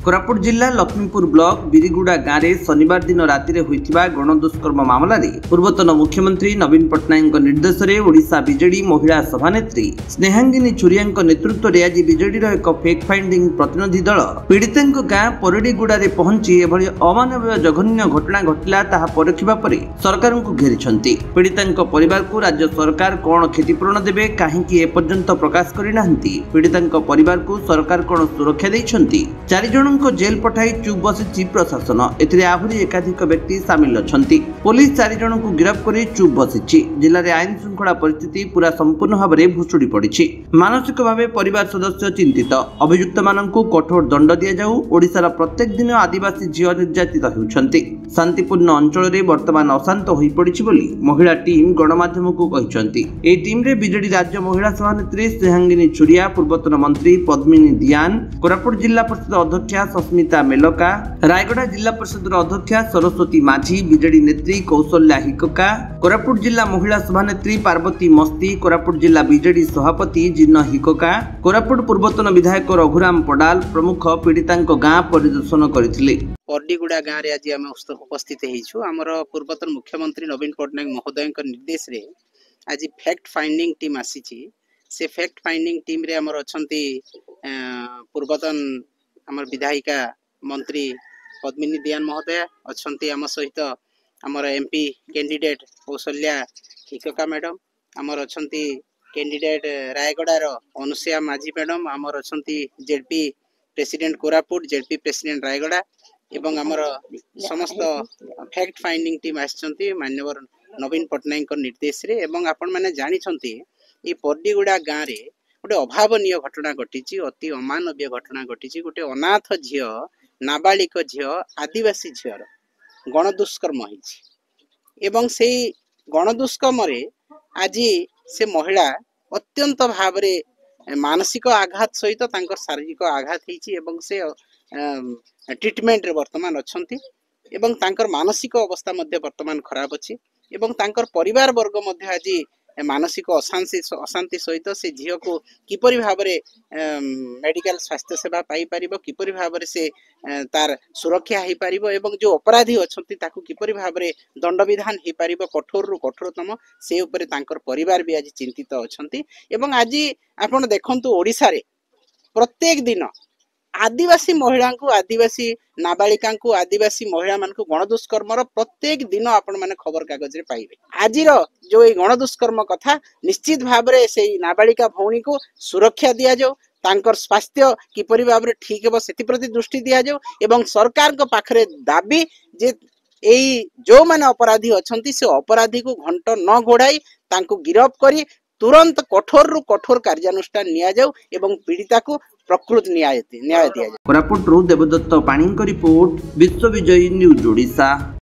कोरापुट जिला लक्ष्मीपुर ब्लॉक बिरिगुड़ा गाँव में शनिवार दिन राति होइथिबा गणदुष्कर्म मामला रे पूर्वतन मुख्यमंत्री नवीन पट्टनायक निर्देश में ओडिशा बीजेडी महिला सभानेत्री स्नेहांगिनी छुरिया नेतृत्व में आज बीजेडी एक फेक फाइंडिंग प्रतिनिधि दल पीड़िता गाँ परडीगुड़ा रे पहुंची एभली अमानवीय जघन्य घटना घटिला ताहा परखिबा परे सरकार को घेरिछंती। पीड़िता परिवार को राज्य सरकार कौन क्षतिपूरण देबे काहेकि एपर्यंत प्रकाश करिनाहंती। पीड़िता परिवार को सरकार कौन सुरक्षा दैछंती। 4 जन जेल पठाई चुप बसी प्रशासन एथिरे आहुरी एकाधिक व्यक्ति सामिल अछंती। पुलिस 4 जन को गिरफ्त कर चुप बसी। जिले में आईन श्रृंखला परिस्थिति पूरा संपूर्ण भाव में भुशुड़ी पड़ी। मानसिक भाव परिवार सदस्य चिंतित। अभियुक्त मानक कठोर दंड दि जाऊ। ओडिशार प्रत्येक दिन आदिवासी झील निर्यातित होउछंती। शांतिपूर्ण अंचल में वर्तमान अशांत हो पड़ी बोली महिला टीम गणमाध्यम को कहिसंती। ए टीम रे बीजेडी राज्य महिला सभानेत्री स्नेहांगिनी छुरिया, पूर्वतन मंत्री पद्मिनी दियान, कोरापुट जिला परिषद अध्यक्षा सस्मिता मेलका, रायगड़ा जिला परिषद अध्यक्षा सरस्वती माझी, बीजेडी नेत्री कौशल्या हिकका, कोरापुट जिला महिला सभानेत्री पार्वती मस्ती, कोरापुट जिला बीजेडी सभापति जिन्न हिकका, कोरापुट पूर्वतन विधायक रघुराम पडाल प्रमुख पीड़िता गाँ परिदर्शन करथिले। परडीगुड़ा गाँव में आज आम उपस्थित होइछु। आमर पूर्वतन मुख्यमंत्री नवीन पट्टनायक महोदय निर्देश रे आज फैक्ट फाइंडिंग टीम आसी। से फैक्ट फाइंडिंग टीम रे आमर अछंती पूर्वतन आमर विधायिका मंत्री पद्मिनी दियान महोदय अछंती। आम सहित आमर MP candidate Kaushalya Hikaka madam, आमर अछंती कैंडिडेट रायगड़ार अनुसया माझी मैडम, आमर अछंती ZP president Koraput, ZP president Rayagada एवं आमर समस्त फैक्ट फाइंडिंग टीम आछंती माननीय नवीन पट्टनायक निर्देश रे। एवं आपण माने जानि छंती ए परडीगुड़ा गाँव रे गोटे अभावनीय घटना घटी, अति अमानवीय घटना घटी। गोटे अनाथ झील, नाबालिक झील, आदिवासी झील गणदुष्कर्म होइछि एवं से गणदुष्कर्म रे आज से महिला अत्यंत भाव रे मानसिक आघात सहित तांकर शारीरिक आघात होइछि एवं से ट्रीटमेंट रे वर्तमान अछंती एवं तांकर मानसिक अवस्था मध्य वर्तमान खराब अछि एवं तांकर परिवार वर्ग मध्य आज मानसिक अशांति सहित से झील को किपरि भाव रे मेडिकल स्वास्थ्य सेवा पाई परिबो, किपरि भाव रे से तार सुरक्षा हे परिबो एवं जो अपराधी अछंती ताकू किपरि भाव रे दंड विधान हे परिबो कठोर रु कठोरतम से ऊपर तांकर परिवार भी आज चिंतित अछंती। एवं आज आपण देखंतु ओडिसा रे प्रत्येक दिन आदिवासी महिला को, आदिवासी नाबालिका को, आदिवासी महिला मान को गणदुष्कर्म प्रत्येक दिन आपण माने खबर कागज रे पाइबे। आज जो ये गणदुष्कर्म कथा निश्चित भाव रे से नाबालिका भौणी को सुरक्षा दिया जाओ, तांकर स्वास्थ्य किपरि भाव रे ठीक हेबो सेति प्रति दृष्टि दिया जाओ एवं सरकार को पाखरे दाबी जे एई जो माने अपराधी अछंती से अपराधी को घंट न घोड़ाई तांको गिरफ्त करी तुरंत कठोर रु कठोर कार्यानुष्ठान निया जाऊ एवं पीड़िता को प्रकृत न्याय दिया जाए। कोरापुट देवदत्त पाणी रिपोर्ट, विश्व विजयी न्यूज ओडिशा।